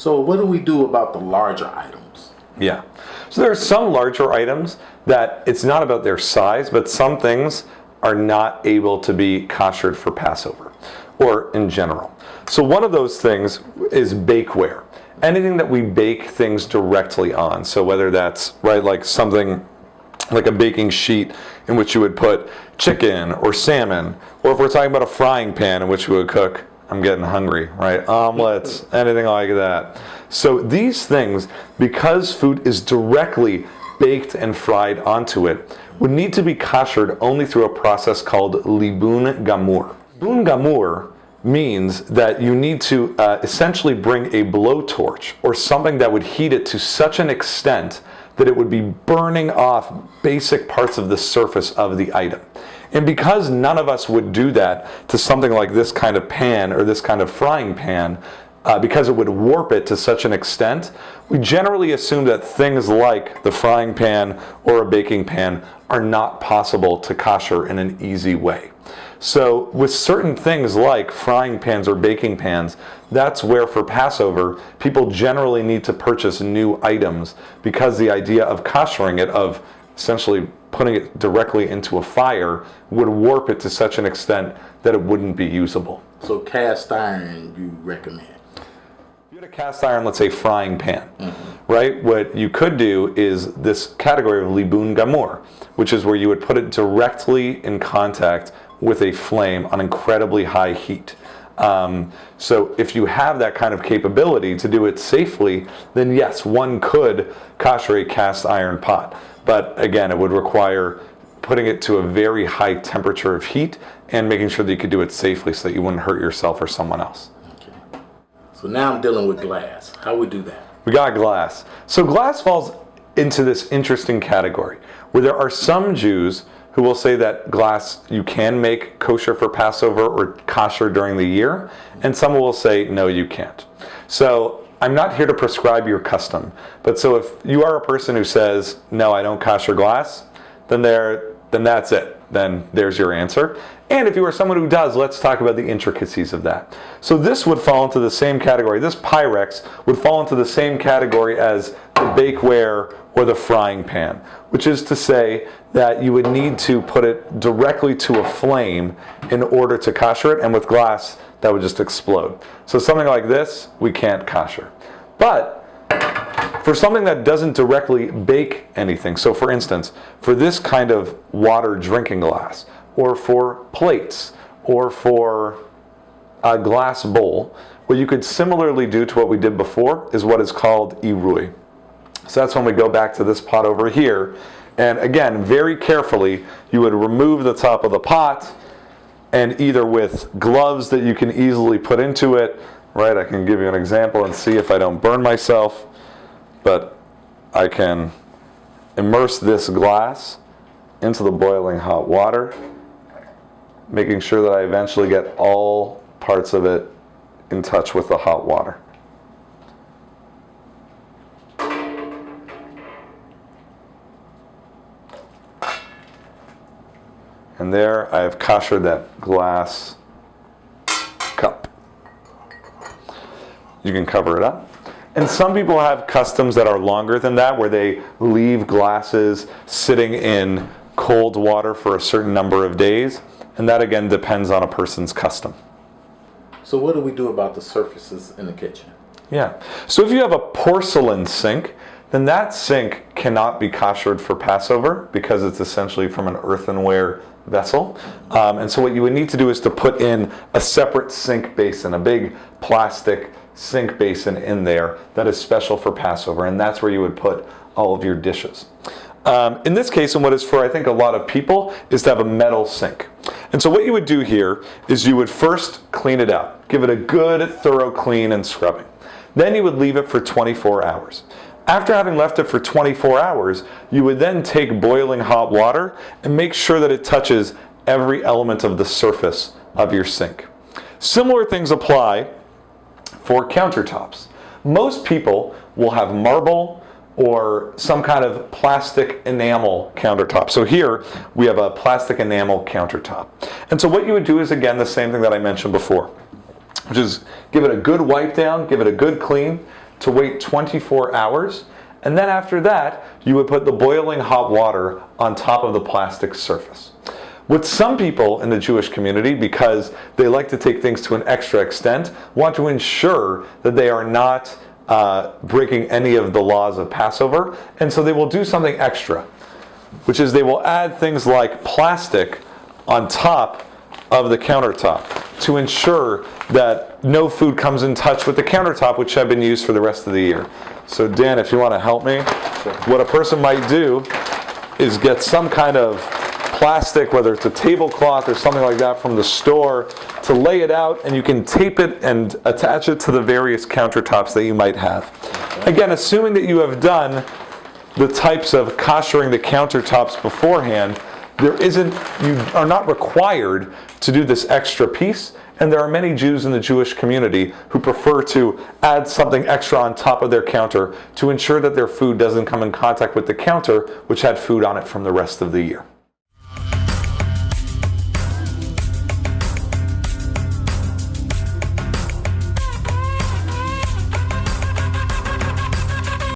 So what do we do about the larger items? Yeah. So there are some larger items that it's not about their size, but some things are not able to be koshered for Passover or in general. So one of those things is bakeware. Anything that we bake things directly on. So whether that's, right, like something like a baking sheet in which you would put chicken or salmon, or if we're talking about a frying pan in which we would cook, I'm getting hungry, right? Omelets, anything like that. So these things, because food is directly baked and fried onto it, would need to be koshered only through a process called libun gamur. Libun gamur means that you need to essentially bring a blowtorch or something that would heat it to such an extent that it would be burning off basic parts of the surface of the item. And because none of us would do that to something like this kind of pan or this kind of frying pan, because it would warp it to such an extent, we generally assume that things like the frying pan or a baking pan are not possible to kosher in an easy way. So with certain things like frying pans or baking pans, that's where for Passover, people generally need to purchase new items because the idea of koshering it, of essentially putting it directly into a fire, would warp it to such an extent that it wouldn't be usable. So cast iron you recommend? If you had a cast iron, let's say frying pan, right? What you could do is this category of libun gamur, which is where you would put it directly in contact with a flame on incredibly high heat. So if you have that kind of capability to do it safely, then yes, one could kosher a cast iron pot. But again, it would require putting it to a very high temperature of heat and making sure that you could do it safely so that you wouldn't hurt yourself or someone else. Okay. So now I'm dealing with glass. How we do that? We got glass. So glass falls into this interesting category where there are some Jews who will say that glass you can make kosher for Passover or kosher during the year, and some will say no, you can't. So I'm not here to prescribe your custom, but so if you are a person who says no, I don't kosher glass, then that's it. Then there's your answer. And if you are someone who does, let's talk about the intricacies of that. So this would fall into the same category. This Pyrex would fall into the same category as the bakeware or the frying pan, which is to say that you would need to put it directly to a flame in order to kosher it, and with glass, that would just explode. So something like this, we can't kosher. But for something that doesn't directly bake anything, so for instance, for this kind of water drinking glass, or for plates, or for a glass bowl, what you could similarly do to what we did before is what is called irui. So that's when we go back to this pot over here, and again, very carefully, you would remove the top of the pot, and either with gloves that you can easily put into it, right, I can give you an example and see if I don't burn myself, but I can immerse this glass into the boiling hot water, making sure that I eventually get all parts of it in touch with the hot water. And there I have koshered that glass cup. You can cover it up. And some people have customs that are longer than that, where they leave glasses sitting in cold water for a certain number of days. And that again depends on a person's custom. So what do we do about the surfaces in the kitchen? Yeah. So if you have a porcelain sink, then that sink cannot be koshered for Passover because it's essentially from an earthenware vessel. And so what you would need to do is to put in a separate sink basin, a big plastic sink basin in there that is special for Passover, and that's where you would put all of your dishes. In this case, and what is for I think a lot of people, is to have a metal sink. And so what you would do here is you would first clean it out, give it a good thorough clean and scrubbing. Then you would leave it for 24 hours. After having left it for 24 hours, you would then take boiling hot water and make sure that it touches every element of the surface of your sink. Similar things apply for countertops. Most people will have marble or some kind of plastic enamel countertop. So here we have a plastic enamel countertop. And so what you would do is again the same thing that I mentioned before, which is give it a good wipe down, give it a good clean, to wait 24 hours, and then after that, you would put the boiling hot water on top of the plastic surface. What some people in the Jewish community, because they like to take things to an extra extent, want to ensure that they are not breaking any of the laws of Passover, and so they will do something extra, which is they will add things like plastic on top of the countertop to ensure that no food comes in touch with the countertop, which have been used for the rest of the year. So Dan, if you want to help me, what a person might do is get some kind of plastic, whether it's a tablecloth or something like that from the store, to lay it out, and you can tape it and attach it to the various countertops that you might have. Again, assuming that you have done the types of kashering the countertops beforehand, you are not required to do this extra piece, and there are many Jews in the Jewish community who prefer to add something extra on top of their counter to ensure that their food doesn't come in contact with the counter, which had food on it from the rest of the year.